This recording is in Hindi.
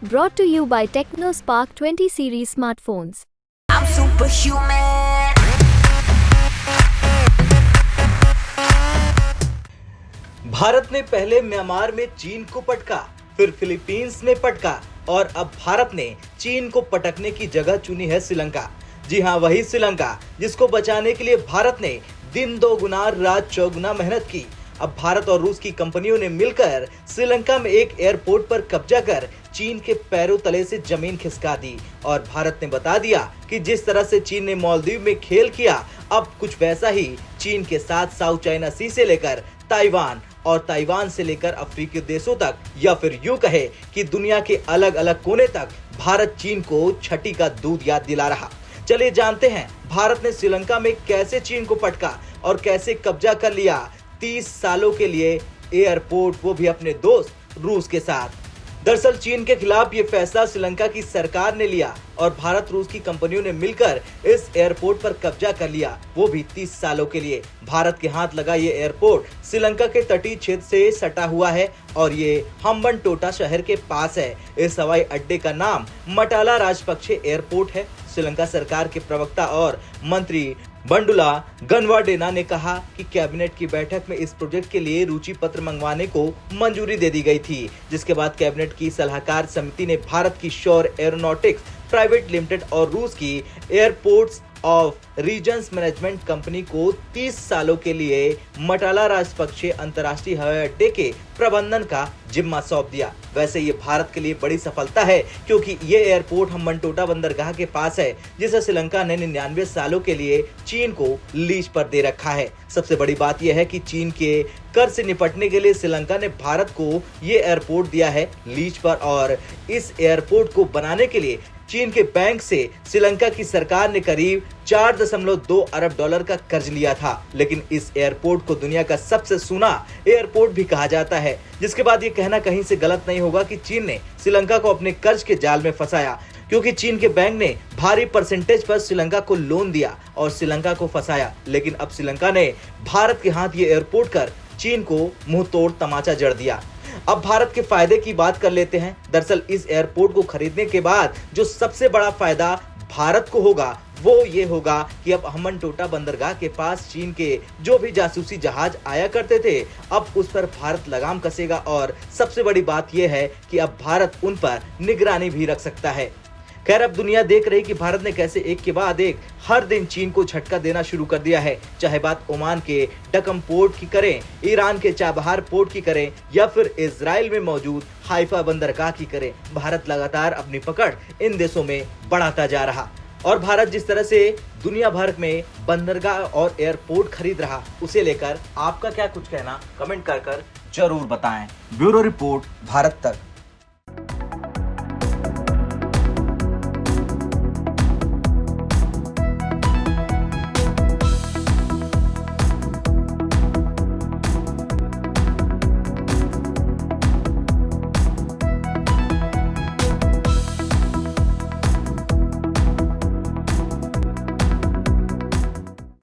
Brought to you by TechnoSpark 20 series smartphones. I'm superhuman. Bharat ने पहले म्यांमार में चीन को पटका, फिर फिलीपींस में पटका और अब भारत ने चीन को पटकने की जगह चुनी है श्रीलंका। जी हां, वही श्रीलंका जिसको बचाने के लिए भारत ने दिन दोगुना रात चौगुना मेहनत की। अब भारत और रूस की कंपनियों ने मिलकर श्रीलंका में एक एयरपोर्ट पर कब्जा कर चीन के पैरों तले से जमीन खिसका दी और भारत ने बता दिया कि जिस तरह से चीन ने मालदीव में खेल किया, अब कुछ वैसा ही चीन के साथ साउथ चाइना सी से लेकर ताइवान और ताइवान से लेकर अफ्रीकी देशों तक, या फिर यूं कहे कि दुनिया के अलग अलग कोने तक भारत चीन को छठी का दूध याद दिला रहा। चलिए जानते हैं भारत ने श्रीलंका में कैसे चीन को पटका और कैसे कब्जा कर लिया 30 सालों के लिए एयरपोर्ट, वो भी अपने दोस्त रूस के साथ। दरअसल चीन के खिलाफ ये फैसला श्रीलंका की सरकार ने लिया और भारत रूस की कंपनियों ने मिलकर इस एयरपोर्ट पर कब्जा कर लिया, वो भी 30 सालों के लिए। भारत के हाथ लगा ये एयरपोर्ट श्रीलंका के तटीय क्षेत्र से सटा हुआ है और ये हम्बनटोटा शहर के पास है। इस हवाई अड्डे का नाम मटाला राजपक्षे एयरपोर्ट है। श्रीलंका सरकार के प्रवक्ता और मंत्री बंडुला गनवाडेना ने कहा कि कैबिनेट की बैठक में इस प्रोजेक्ट के लिए रुचि पत्र मंगवाने को मंजूरी दे दी गई थी, जिसके बाद कैबिनेट की सलाहकार समिति ने भारत की शोर एरोनॉटिक्स प्राइवेट लिमिटेड और रूस की airports of regions management company को 30 सालों के लिए मटाला राजपक्षे अंतर्राष्ट्रीय हवाई अड्डे के प्रबंधन का जिम्मा सौंप दिया। वैसे ये भारत के लिए बड़ी सफलता है क्योंकि ये एयरपोर्ट हम्बनटोटा बंदरगाह के पास है, जिसे श्रीलंका ने 99 सालों के लिए चीन को लीज पर दे रखा है। सबसे बड़ी बात यह है कि चीन के कर से निपटने के लिए श्रीलंका ने भारत को ये एयरपोर्ट दिया है लीज पर और इस एयरपोर्ट को बनाने के लिए चीन के बैंक से श्रीलंका की सरकार ने करीब 4.2 अरब डॉलर का कर्ज लिया था। लेकिन इस एयरपोर्ट को दुनिया का सबसे सोना एयरपोर्ट भी कहा जाता है, जिसके बाद ये कहना कहीं से गलत नहीं होगा कि चीन ने श्रीलंका को अपने कर्ज के जाल में फंसाया, क्योंकि चीन के बैंक ने भारी परसेंटेज पर श्रीलंका को लोन दिया और श्रीलंका को फंसाया। लेकिन अब श्रीलंका ने भारत के हाथ ये एयरपोर्ट कर चीन को मुंह तोड़ तमाचा जड़ दिया। अब भारत के फायदे की बात कर लेते हैं। दरअसल इस एयरपोर्ट को खरीदने के बाद जो सबसे बड़ा फायदा भारत को होगा वो ये होगा कि अब हम्बनटोटा बंदरगाह के पास चीन के जो भी जासूसी जहाज आया करते थे, अब उस पर भारत लगाम कसेगा और सबसे बड़ी बात यह है कि अब भारत उन पर निगरानी भी रख सकता है। खैर, अब दुनिया देख रही कि भारत ने कैसे एक के बाद एक हर दिन चीन को झटका देना शुरू कर दिया है। चाहे बात ओमान के डकम पोर्ट की करें, ईरान के चाबहार पोर्ट की करें या फिर इजराइल में मौजूद हाइफा बंदरगाह की करें, भारत लगातार अपनी पकड़ इन देशों में बढ़ाता जा रहा। और भारत जिस तरह से दुनिया भर में बंदरगाह और एयरपोर्ट खरीद रहा, उसे लेकर आपका क्या कुछ कहना कमेंट कर जरूर बताएं। ब्यूरो रिपोर्ट, भारत तक।